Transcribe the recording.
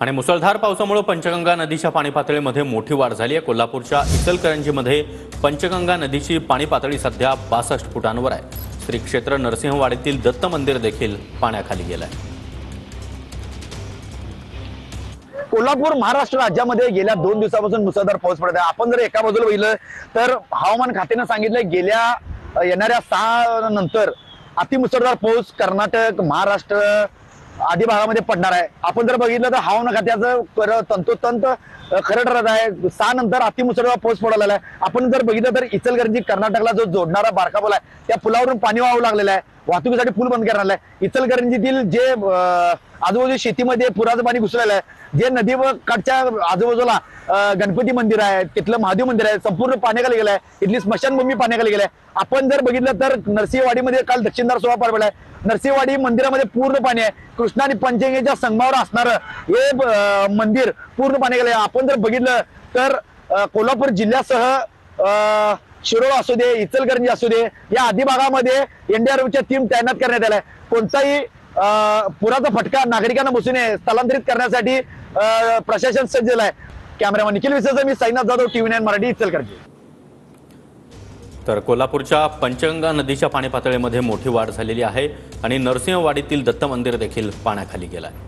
आणि मुसळधार पावसामुळे पंचगंगा नदीच्या पाणी पातळीमध्ये मोठी वाढ झाली आहे। कोल्हापूरच्या इचलकरंजीमध्ये पंचगंगा नदीची पाणी पातळी सध्या 62 फुटांवर आहे। श्री क्षेत्र नरसिंहवाडीतील दत्त मंदिर देखील पाण्याखाली गेलं आहे। कोल्हापूर महाराष्ट्र राज्यामध्ये गेल्या 2 दिवसापासून मुसळधार पाऊस पडत आहे। आपण जर एका बाजूला बघितलं तर हवामान खात्याने सांगितलं गेल्या येणाऱ्या 6 नंतर अतिमुसळधार पाऊस कर्नाटक, महाराष्ट्र आदी भागामध्ये पडणार आहे। आपण जर बघितलं तर हवामान खात्याचं तंतोतंत खरं ठरत आहे। 6 नंतर अतिमुसळधार पाऊस पडायला आहे। आपण जर बघितलं तर इचलकरंजी कर्नाटकला जो जोडणारा बारका पूल आहे त्या पुलावरून पाणी वाहू लागलेलं आहे। वाहतुकीसाठी पूल बंद करण्यात आलाय। इचलकरंजीतील जे आजूबाजू शेतीमध्ये पुराचं पाणी घुसलेलं आहे, जे नदी काठच्या आजूबाजूला गणपती मंदिर आहे, तिथलं महादेव मंदिर आहे, संपूर्ण पाण्याखाली गेलं आहे। इथली स्मशानभूमी पाण्याखाली गेली आहे। आपण जर बघितलं तर नरसिंहवाडीमध्ये काल दक्षिणदार सोहळा पार पडलाय। नरसिंहवाडी मंदिरामध्ये पूर्ण पाणी आहे। कृष्णा आणि पंचगंगेच्या संगमावर असणारं हे मंदिर पूर्ण पाण्याखाली आहे। आपण जर बघितलं तर कोल्हापूर जिल्ह्यासह शिरोळ असू दे, इचलकरंजी असू दे, या आदी भागामध्ये एनडीआरएफच्या टीम तैनात करण्यात आल्या आहे। कोणताही पुराचा फटका नागरिकांना बसू नये स्थलांतरित करण्यासाठी प्रशासन सज्ज आहे। कॅमेरामन निखिल विसेसह मी साईनाथ जाधव, TV9 मराठी, इचलकरंजी। तर कोल्हापूरच्या पंचगंगा नदीच्या पाणी पातळीमध्ये मोठी वाढ झालेली आहे आणि नरसिंहवाडीतील दत्त मंदिर देखील पाण्याखाली गेलं आहे।